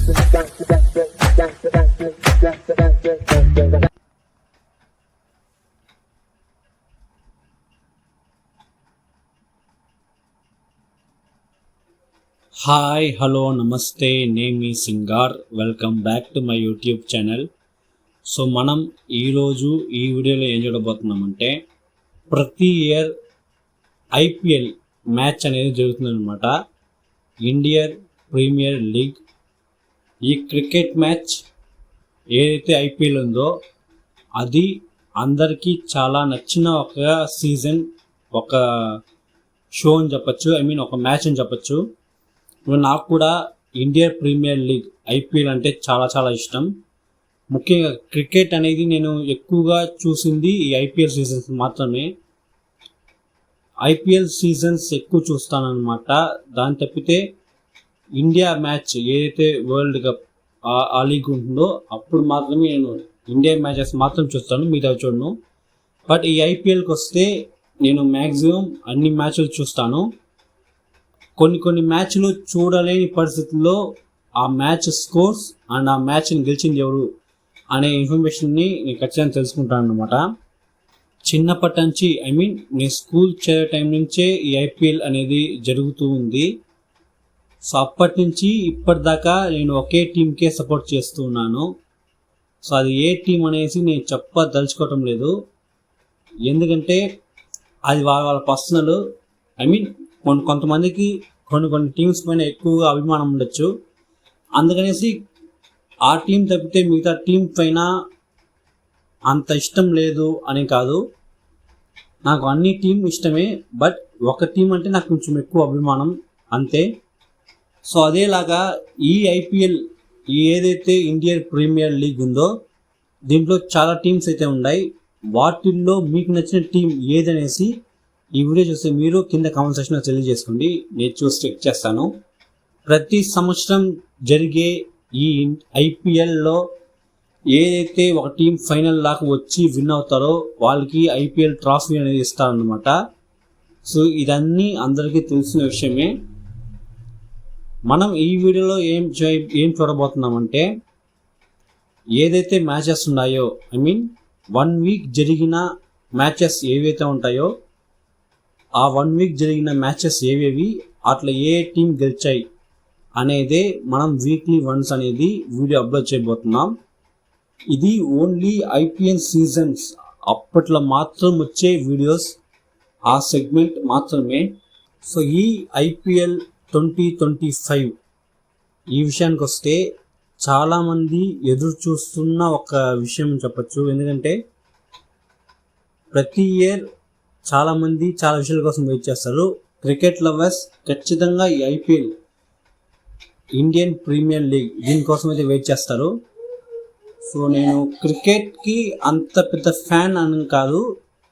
Hi hello నమస్తే, name is Singar. Welcome back to my YouTube channel. So మనం ఈరోజు ఈ వీడియోలో ఏం చూడబోతున్నామంటే, ప్రతి ఇయర్ ఐపీఎల్ మ్యాచ్ అనేది జరుగుతుందన్నమాట. Indian premier league. ఈ క్రికెట్ మ్యాచ్ ఏదైతే ఐపీఎల్ ఉందో అది అందరికీ చాలా నచ్చిన ఒక సీజన్, ఒక షో అని చెప్పచ్చు, ఒక మ్యాచ్ అని చెప్పచ్చు. నాకు కూడా ఇండియన్ ప్రీమియర్ లీగ్ ఐపీఎల్ అంటే చాలా చాలా ఇష్టం. ముఖ్యంగా క్రికెట్ అనేది నేను ఎక్కువగా చూసింది ఈ ఐపీఎల్ సీజన్స్ మాత్రమే. ఐపీఎల్ సీజన్స్ ఎక్కువ చూస్తానన్నమాట. దాని తప్పితే ఇండియా మ్యాచ్ ఏదైతే వరల్డ్ కప్ ఆ లీగ్ ఉంటుందో అప్పుడు మాత్రమే నేను ఇండియా మ్యాచెస్ మాత్రం చూస్తాను, మిగతా చూడను. బట్ ఈ ఐపీఎల్కి వస్తే నేను మ్యాక్సిమం అన్ని మ్యాచ్లు చూస్తాను. కొన్ని మ్యాచ్లు చూడలేని పరిస్థితుల్లో ఆ మ్యాచ్ స్కోర్స్ అండ్ ఆ మ్యాచ్ని గెలిచింది ఎవరు అనే ఇన్ఫర్మేషన్ని నేను ఖచ్చితంగా తెలుసుకుంటాను అనమాట. చిన్నప్పటి నుంచి నేను స్కూల్ చేరే టైం నుంచే ఈ ఐపీఎల్ అనేది జరుగుతూ ఉంది. సో అప్పటి నుంచి ఇప్పటిదాకా నేను ఒకే టీంకే సపోర్ట్ చేస్తూ ఉన్నాను. సో అది ఏ టీం అనేసి నేను చెప్పదలుచుకోవటం లేదు, ఎందుకంటే అది వాళ్ళ పర్సనల్. కొంతమందికి కొన్ని టీమ్స్ పైన ఎక్కువగా అభిమానం ఉండొచ్చు, అందుకనేసి ఆ టీం తప్పితే మిగతా టీం పైన అంత ఇష్టం లేదు అని కాదు. నాకు అన్ని టీం ఇష్టమే, బట్ ఒక టీం అంటే నాకు కొంచెం ఎక్కువ అభిమానం అంతే. సో అదేలాగా ఈ ఐపీఎల్ ఏదైతే ఇండియన్ ప్రీమియర్ లీగ్ ఉందో దీంట్లో చాలా టీమ్స్ అయితే ఉన్నాయి. వాటిల్లో మీకు నచ్చిన టీం ఏదనేసి ఈ వీడియో చూస్తే మీరు కింద కామెంట్ సెక్షన్లో తెలియజేసుకోండి, నేను చూసి చెక్ చేస్తాను. ప్రతి సంవత్సరం జరిగే ఈ ఐపీఎల్లో ఏదైతే ఒక టీం ఫైనల్ దాకా వచ్చి విన్ అవుతారో వాళ్ళకి ఐపీఎల్ ట్రాఫీ అనేది ఇస్తారన్నమాట. సో ఇదన్నీ అందరికీ తెలిసిన విషయమే. మనం ఈ వీడియోలో ఏం చూడబోతున్నామంటే, ఏదైతే మ్యాచెస్ ఉన్నాయో 1 వీక్ జరిగిన మ్యాచెస్ ఏవైతే ఉంటాయో ఆ 1 వీక్ జరిగిన మ్యాచెస్ ఏవేవి, అట్లా ఏ టీం గెలిచాయి అనేదే మనం వీక్లీ వన్స్ అనేది వీడియో అప్లోడ్ చేయబోతున్నాం. ఇది ఓన్లీ ఐపీఎల్ సీజన్స్ అప్పట్లో మాత్రం వచ్చే వీడియోస్, ఆ సెగ్మెంట్ మాత్రమే. సో ఈ ఐపీఎల్ 2025 ఈ విషయానికి వస్తే చాలామంది ఎదురు చూస్తున్న ఒక విషయం చెప్పచ్చు. ఎందుకంటే ప్రతి ఇయర్ చాలామంది చాలా విషయాల కోసం వెయిట్ చేస్తారు. క్రికెట్ లవర్స్ ఖచ్చితంగా ఈ ఐపీఎల్ ఇండియన్ ప్రీమియర్ లీగ్ దీనికోసం అయితే వెయిట్ చేస్తారు. సో నేను క్రికెట్కి అంత పెద్ద ఫ్యాన్ అని కాదు,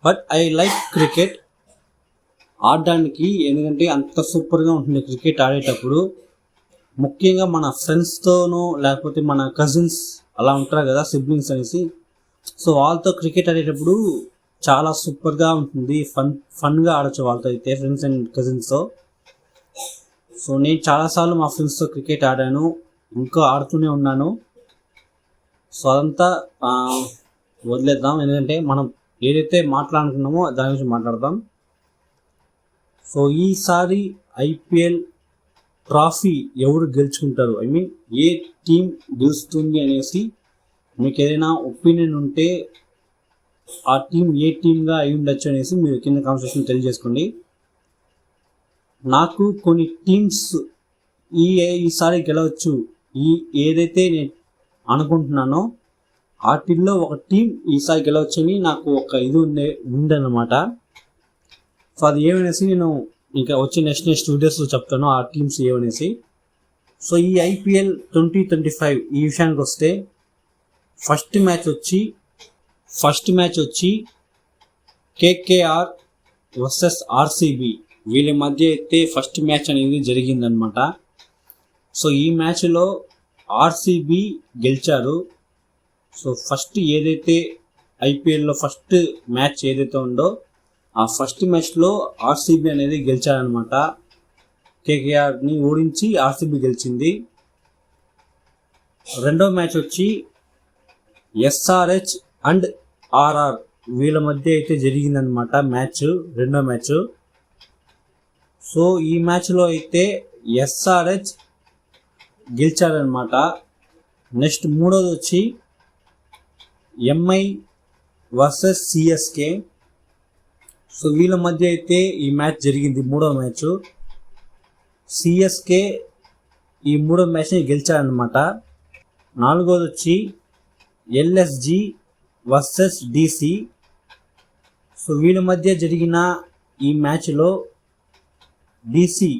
బట్ ఐ లైక్ క్రికెట్ ఆడడానికి. ఎందుకంటే అంత సూపర్గా ఉంటుంది క్రికెట్ ఆడేటప్పుడు. ముఖ్యంగా మన ఫ్రెండ్స్తోనో లేకపోతే మన కజిన్స్ అలా ఉంటారు కదా, సిబ్లింగ్స్ అనేసి. సో వాళ్ళతో క్రికెట్ ఆడేటప్పుడు చాలా సూపర్గా ఉంటుంది, ఫన్గా ఆడచ్చు వాళ్ళతో అయితే, ఫ్రెండ్స్ అండ్ కజిన్స్తో. సో నేను చాలాసార్లు మా ఫ్రెండ్స్తో క్రికెట్ ఆడాను, ఇంకా ఆడుతూనే ఉన్నాను. సో అదంతా వదిలేద్దాం, ఎందుకంటే మనం ఏదైతే మాట్లాడుకున్నామో దాని గురించి మాట్లాడదాం. సో ఈసారి ఐపీఎల్ ట్రాఫీ ఎవరు గెలుచుకుంటారు, ఏ టీం గెలుస్తుంది అనేసి మీకు ఏదైనా ఒపీనియన్ ఉంటే ఆ టీం ఏ టీంగా అయి ఉండొచ్చు అనేసి మీరు కింద కామెంట్ సెక్షన్లో తెలియజేసుకోండి. నాకు కొన్ని టీమ్స్ ఈసారి గెలవచ్చు ఏదైతే నేను అనుకుంటున్నానో వాటిల్లో ఒక టీం ఈసారి గెలవచ్చు అని నాకు ఒక ఇది ఉందన్నమాట. సో అది ఏమనేసి నేను ఇంకా వచ్చి నెక్స్ట్ వీడియోస్లో చెప్తాను ఆ టీమ్స్ ఏమనేసి. సో ఈ ఐపీఎల్ 2025 ఈ విషయానికి వస్తే ఫస్ట్ మ్యాచ్ వచ్చి కేకేఆర్ వర్సెస్ ఆర్సీబీ వీళ్ళ మధ్య అయితే ఫస్ట్ మ్యాచ్ అనేది జరిగిందనమాట. సో ఈ మ్యాచ్లో ఆర్సీబీ గెలిచారు. సో ఫస్ట్ ఏదైతే ఐపీఎల్లో ఫస్ట్ మ్యాచ్ ఏదైతే ఉందో ఆ ఫస్ట్ మ్యాచ్లో ఆర్సీబీ అనేది గెలిచారనమాట. కేకేఆర్ని ఓడించి ఆర్సీబీ గెలిచింది. రెండో మ్యాచ్ వచ్చి ఎస్ఆర్హెచ్ అండ్ ఆర్ఆర్ వీళ్ళ మధ్య అయితే జరిగిందనమాట మ్యాచ్, రెండో మ్యాచ్. సో ఈ మ్యాచ్లో అయితే ఎస్ఆర్హెచ్ గెలిచారనమాట. నెక్స్ట్ మూడోది వచ్చి ఎంఐ వర్సెస్ సిఎస్కే. సో వీళ్ళ మధ్య అయితే ఈ మ్యాచ్ జరిగింది, మూడో మ్యాచ్. సిఎస్కే ఈ మూడో మ్యాచ్ని గెలిచారనమాట. నాలుగోది వచ్చి ఎల్ఎస్జి వర్సెస్ డిసి. సో వీళ్ళ మధ్య జరిగిన ఈ మ్యాచ్లో డిసి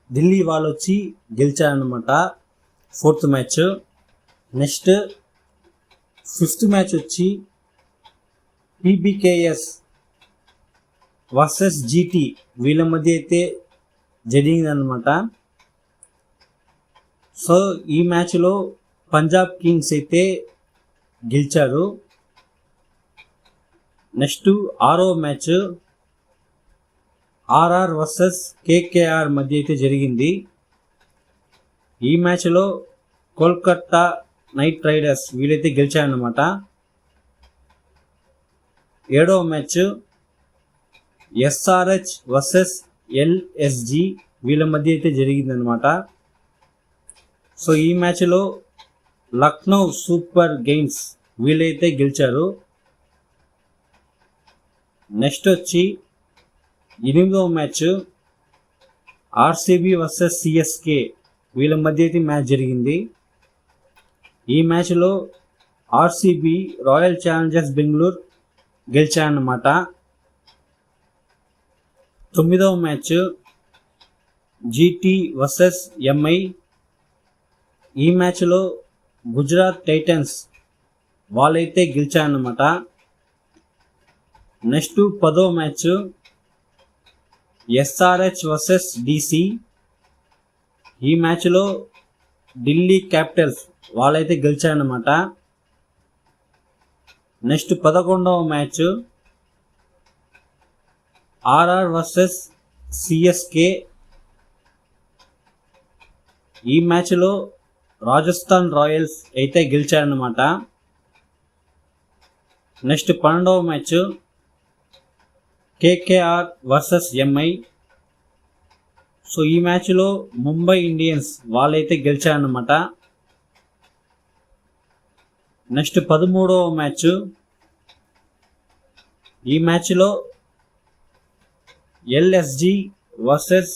ఢిల్లీ వాళ్ళు వచ్చి గెలిచారనమాట, fourth match. Next fifth match వచ్చి పీబీకేఎస్ వర్సెస్ జీటీ వీళ్ళ మధ్య అయితే జరిగిందనమాట. సో ఈ మ్యాచ్లో పంజాబ్ కింగ్స్ అయితే గెలిచారు. నెక్స్ట్ ఆరో మ్యాచ్ ఆర్ఆర్ వర్సెస్ కేకేఆర్ మధ్య అయితే జరిగింది. ఈ మ్యాచ్లో కోల్కతా నైట్ రైడర్స్ వీళ్ళైతే గెలిచారన్నమాట. ఏడవ మ్యాచ్ ఎస్ఆర్హెచ్ వర్సెస్ ఎల్ఎస్జి వీళ్ళ మధ్య అయితే జరిగిందనమాట. సో ఈ మ్యాచ్లో లక్నో సూపర్ గేమ్స్ వీళ్ళైతే గెలిచారు. నెక్స్ట్ వచ్చి ఎనిమిదవ మ్యాచ్ ఆర్సీబీ వర్సెస్ సిఎస్కే వీళ్ళ మధ్య అయితే మ్యాచ్ జరిగింది. ఈ మ్యాచ్లో ఆర్సీబీ రాయల్ ఛాలెంజర్స్ బెంగళూరు గెలిచారన్నమాట. తొమ్మిదవ మ్యాచ్ జీటీ వర్సెస్ ఎంఐ. ఈ మ్యాచ్లో గుజరాత్ టైటన్స్ వాళ్ళైతే గెలిచారన్నమాట. నెక్స్ట్ 10వ మ్యాచ్ ఎస్ఆర్హెచ్ వర్సెస్ డిసి. ఈ మ్యాచ్లో ఢిల్లీ క్యాపిటల్స్ వాళ్ళైతే గెలిచారన్నమాట. నెక్స్ట్ 11వ మ్యాచ్ ఆర్ఆర్ వర్సెస్ సిఎస్కే. ఈ మ్యాచ్లో రాజస్థాన్ రాయల్స్ అయితే గెలిచారన్నమాట. నెక్స్ట్ 12వ match KKR versus MI. So ఈ మ్యాచ్లో ముంబై ఇండియన్స్ వాళ్ళైతే గెలిచారన్నమాట. నెక్స్ట్ 13వ మ్యాచ్ ఈ మ్యాచ్లో ఎల్ఎస్జి వర్సెస్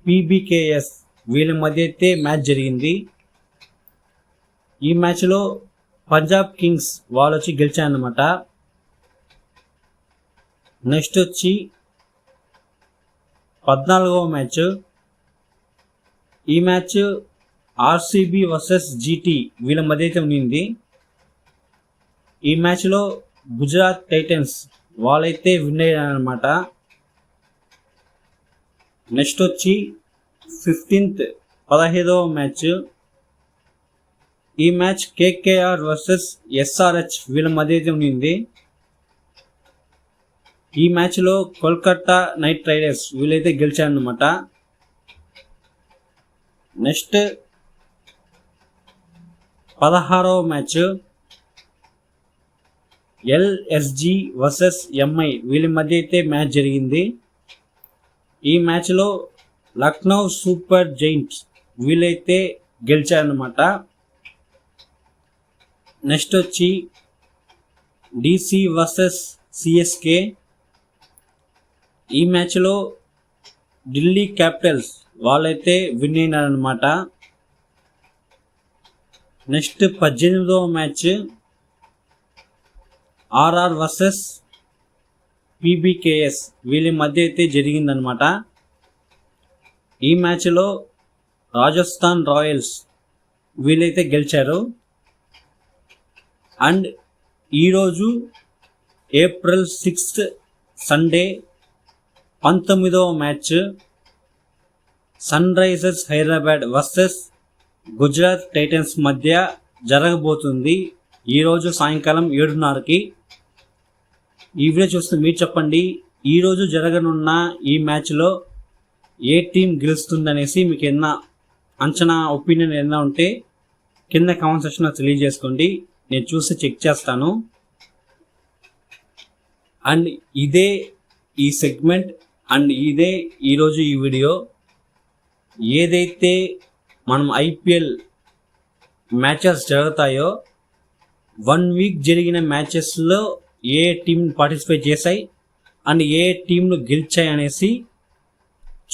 పీబీకేఎస్ వీళ్ళ మధ్య అయితే మ్యాచ్ జరిగింది. ఈ మ్యాచ్లో పంజాబ్ కింగ్స్ వాళ్ళు వచ్చి గెలిచారన్నమాట. నెక్స్ట్ వచ్చి 14వ మ్యాచ్. ఈ మ్యాచ్ ఆర్సీబీ వర్సెస్ జీటీ వీళ్ళ మధ్య అయితే ఉండింది. ఈ మ్యాచ్లో గుజరాత్ టైటన్స్ వాళ్ళైతే విన్ అయ్యారన్నమాట. నెక్స్ట్ వచ్చి 15వ మ్యాచ్. ఈ మ్యాచ్ కేకేఆర్ వర్సెస్ ఎస్ఆర్హెచ్ వీళ్ళ మధ్య అయితే ఉండింది. ఈ మ్యాచ్లో కోల్కతా నైట్ రైడర్స్ వీళ్ళైతే గెలిచారన్నమాట. నెక్స్ట్ 16వ మ్యాచ్ ఎల్ఎస్జి వర్సెస్ ఎంఐ వీళ్ళ మధ్య అయితే మ్యాచ్ జరిగింది. ఈ మ్యాచ్లో లక్నో సూపర్ జైంట్స్ వీళ్ళైతే గెలిచారన్నమాట. నెక్స్ట్ వచ్చి డిసి వర్సెస్ సిఎస్కే. ఈ మ్యాచ్లో ఢిల్లీ క్యాపిటల్స్ వాళ్ళైతే విన్ అయినారన్నమాట. నెక్స్ట్ 18వ మ్యాచ్ ఆర్ఆర్ వర్సెస్ పీబీకేఎస్ వీళ్ళ మధ్య అయితే జరిగిందనమాట. ఈ మ్యాచ్లో రాజస్థాన్ రాయల్స్ వీళ్ళైతే గెలిచారు. అండ్ ఈరోజు ఏప్రిల్ 6 సండే 19వ match Sunrisers Hyderabad versus Gujarat Titans మధ్య జరగబోతుంది ఈరోజు సాయంకాలం 7:30కి. ఈ వీడియో చూస్తే మీరు చెప్పండి, ఈరోజు జరగనున్న ఈ మ్యాచ్లో ఏ టీం గెలుస్తుందనేసి మీకు ఏదైనా అంచనా ఒపీనియన్ ఏదైనా ఉంటే కింద కామెంట్ సెక్షన్లో తెలియజేసుకోండి, నేను చూసి చెక్ చేస్తాను. అండ్ ఇదే ఈ సెగ్మెంట్ అండ్ ఇదే ఈరోజు ఈ వీడియో. ఏదైతే మనం ఐపీఎల్ మ్యాచెస్ జరుగుతాయో 1 వీక్ జరిగిన మ్యాచెస్లో ఏ టీం పార్టిసిపేట్ చేశాయి అండ్ ఏ టీంలు గెలిచాయి అనేసి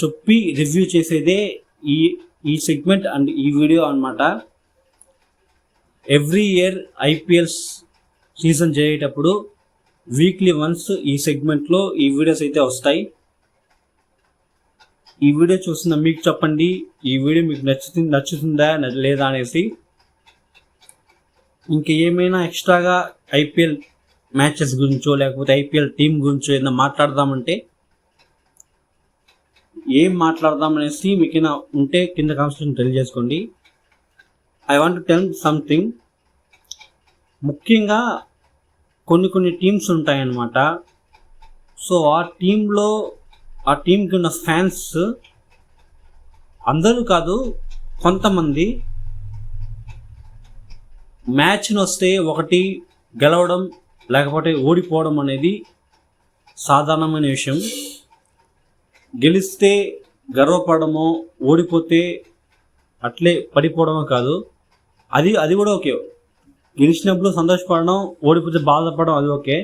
చెప్పి రివ్యూ చేసేదే ఈ సెగ్మెంట్ అండ్ ఈ వీడియో అన్నమాట. ఎవ్రీ ఇయర్ ఐపీఎల్ సీజన్ జరిగేటప్పుడు వీక్లీ వన్స్ ఈ సెగ్మెంట్లో ఈ వీడియోస్ అయితే వస్తాయి. ఈ వీడియో చూస్తున్న మీకు చెప్పండి, ఈ వీడియో మీకు నచ్చుతుందా లేదా అనేసి. ఇంకా ఏమైనా ఎక్స్ట్రాగా ఐపీఎల్ మ్యాచెస్ గురించో లేకపోతే ఐపీఎల్ టీం గురించో ఏదైనా మాట్లాడదామంటే ఏం మాట్లాడదామనేసి మీకు ఉంటే కింద కామెంట్స్ తెలియజేసుకోండి. I want to tell something. ముఖ్యంగా కొన్ని టీమ్స్ ఉంటాయన్నమాట. సో ఆ టీంకి ఉన్న ఫ్యాన్స్ అందరూ కాదు, కొంతమంది మ్యాచ్ని వస్తే ఒకటి గెలవడం లేకపోతే ఓడిపోవడం అనేది సాధారణమైన విషయం. గెలిస్తే గర్వపడమో ఓడిపోతే అట్లే పడిపోవడమో కాదు, అది కూడా ఓకే. గెలిచినప్పుడు సంతోషపడడం, ఓడిపోతే బాధపడడం అది ఓకే.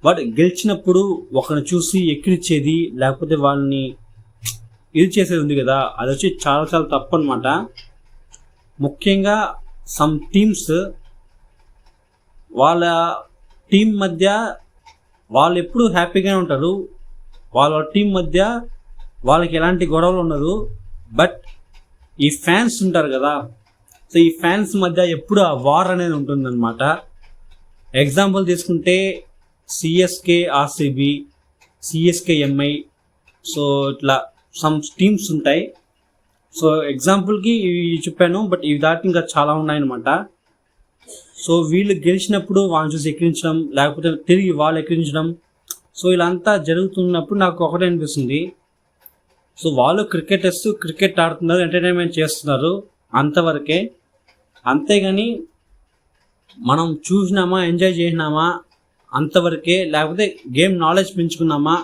బట్ గెలిచినప్పుడు ఒకరిని చూసి ఎక్కిరిచ్చేది లేకపోతే వాళ్ళని ఇది చేసేది ఉంది కదా, అది వచ్చి చాలా చాలా తప్పు అనమాట. ముఖ్యంగా సమ్ టీమ్స్ వాళ్ళ టీం మధ్య వాళ్ళు ఎప్పుడు హ్యాపీగానే ఉంటారు, వాళ్ళ టీం మధ్య వాళ్ళకి ఎలాంటి గొడవలు ఉండదు. బట్ ఈ ఫ్యాన్స్ ఉంటారు కదా, సో ఈ ఫ్యాన్స్ మధ్య ఎప్పుడు ఆ వార్ అనేది ఉంటుందన్నమాట. ఎగ్జాంపుల్ తీసుకుంటే CSK RCB, CSK MI, so ఇట్లా సమ్ టీమ్స్ ఉంటాయి. సో ఎగ్జాంపుల్కి ఇవి చెప్పాను, బట్ ఇవి దాటి ఇంకా చాలా ఉన్నాయన్నమాట. సో వీళ్ళు గెలిచినప్పుడు వాళ్ళని చూసి ఎక్కిరించడం లేకపోతే తిరిగి వాళ్ళు ఎక్కిరించడం, సో ఇలా అంతా జరుగుతున్నప్పుడు నాకు ఒకటే అనిపిస్తుంది, సో వాళ్ళు క్రికెటర్స్ క్రికెట్ ఆడుతున్నారు, ఎంటర్టైన్మెంట్ చేస్తున్నారు అంతవరకే. అంతేగాని మనం చూసినామా ఎంజాయ్ చేసినామా అంతవరకే, లేకపోతే గేమ్ నాలెడ్జ్ పెంచుకున్నామా,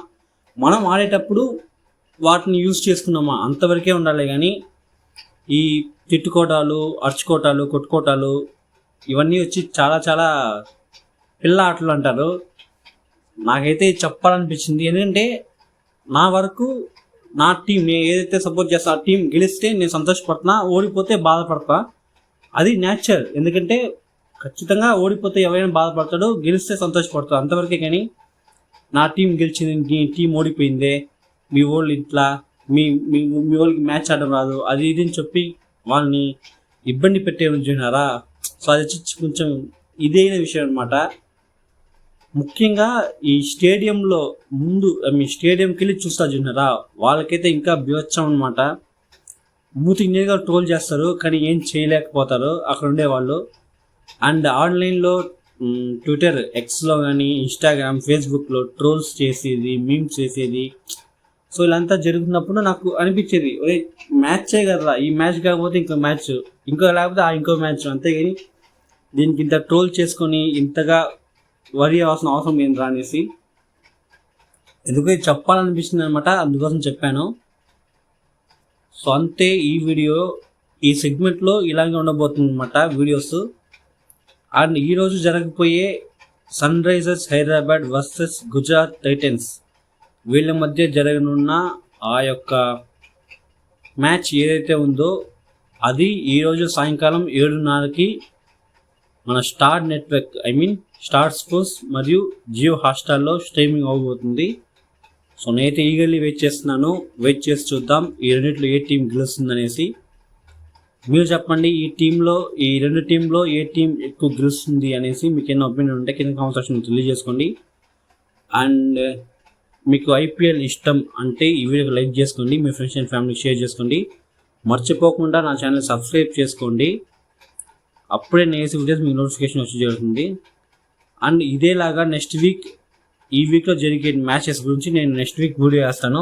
మనం ఆడేటప్పుడు వాటిని యూజ్ చేసుకున్నామా అంతవరకే ఉండాలి. కానీ ఈ తిట్టుకోటాలు, అరుచుకోటాలు, కొట్టుకోటాలు ఇవన్నీ వచ్చి చాలా చాలా పిల్ల ఆటలు అంటారు. నాకైతే చెప్పాలనిపించింది, ఎందుకంటే నా వరకు నా టీం నేను ఏదైతే సపోర్ట్ చేస్తా ఆ టీం గెలిస్తే నేను సంతోషపడుతున్నా, ఓడిపోతే బాధపడతా. అది నేచర్, ఎందుకంటే ఖచ్చితంగా ఓడిపోతే ఎవరైనా బాధపడతాడు, గెలిస్తే సంతోషపడతాడు అంతవరకే. కానీ నా టీం గెలిచింది, నీ టీం ఓడిపోయిందే, మీ వాళ్ళు ఇట్లా మీ వాళ్ళకి మ్యాచ్ ఆడడం రాదు అది ఇది అని చెప్పి వాళ్ళని ఇబ్బంది పెట్టే ఉంచున్నారా. సో అది కొంచెం ఇదైన విషయం అనమాట. ముఖ్యంగా ఈ స్టేడియంలో ముందు మీ స్టేడియంకి వెళ్ళి చూస్తా చూసినారా, వాళ్ళకైతే ఇంకా బీభత్సం అనమాట. మూతి నేరుగా ట్రోల్ చేస్తారు కానీ ఏం చేయలేకపోతారు అక్కడ ఉండేవాళ్ళు. అండ్ ఆన్లైన్లో ట్విట్టర్, ఎక్స్లో కానీ ఇన్స్టాగ్రామ్, ఫేస్బుక్లో ట్రోల్స్ చేసేది, మీమ్స్ చేసేది, సో ఇలాంతా జరుగుతున్నప్పుడు నాకు అనిపించేది, ఒరే మ్యాచే కదా, ఈ మ్యాచ్ కాకపోతే ఇంకో మ్యాచ్, ఇంకో లేకపోతే ఇంకో మ్యాచ్, అంతేగాని దీనికి ఇంత ట్రోల్ చేసుకొని ఇంతగా వరి అవ్వాల్సిన అవసరం ఏంద్రా అనేసి ఎందుకు చెప్పాలనిపించింది అనమాట, అందుకోసం చెప్పాను. సో అంతే ఈ వీడియో. ఈ సెగ్మెంట్లో ఇలాగే ఉండబోతుంది అనమాట వీడియోస్. అండ్ ఈరోజు జరగబోయే Sunrisers Hyderabad versus Gujarat Titans వీళ్ళ మధ్య జరగనున్న ఆ యొక్క మ్యాచ్ ఏదైతే ఉందో అది ఈరోజు సాయంకాలం 7:30కి మన స్టార్ నెట్వర్క్ స్టార్ స్పోర్ట్స్ మరియు జియో హాట్స్టార్లో స్ట్రీమింగ్ అవ్వబోతుంది. సో నేనైతే ఈగర్లీ వెయిట్ చేస్తున్నాను, వెయిట్ చేసి చూద్దాం ఈ రెండిట్లో ఏ టీం గెలుస్తుందనేసి. మీరు చెప్పండి, ఈ రెండు టీంలో ఏ టీం ఎక్కువ గెలుస్తుంది అనేసి మీకు ఏమైనా ఒపీనియన్ ఉంటే కింద కామెంట్ సెక్షన్లో తెలియజేసుకోండి. అండ్ మీకు ఐపీఎల్ ఇష్టం అంటే ఈ వీడియోకి లైక్ చేసుకోండి, మీ ఫ్రెండ్స్ అండ్ ఫ్యామిలీకి షేర్ చేసుకోండి. మర్చిపోకుండా నా ఛానల్ సబ్స్క్రైబ్ చేసుకోండి, అప్పుడే నేను వేసే వీడియోస్ మీకు నోటిఫికేషన్ వచ్చి జరుగుతుంది. అండ్ ఇదేలాగా ఈ వీక్లో జరిగే మ్యాచెస్ గురించి నేను నెక్స్ట్ వీక్ వీడియో వేస్తాను.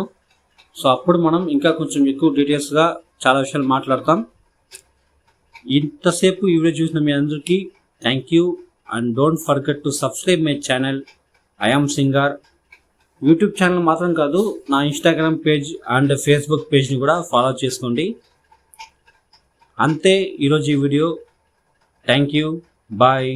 సో అప్పుడు మనం ఇంకా కొంచెం ఎక్కువ డీటెయిల్స్గా చాలా విషయాలు మాట్లాడతాం. ఇంతసేపు ఈ వీడియో చూసిన మీ అందరికీ thank you. And don't forget to subscribe my channel I'm singer. YouTube channel మాత్రం కాదు, నా ఇన్స్టాగ్రామ్ పేజ్ అండ్ ఫేస్బుక్ పేజ్ని కూడా ఫాలో చేసుకోండి. అంతే ఈరోజు ఈ వీడియో. Thank you. బాయ్.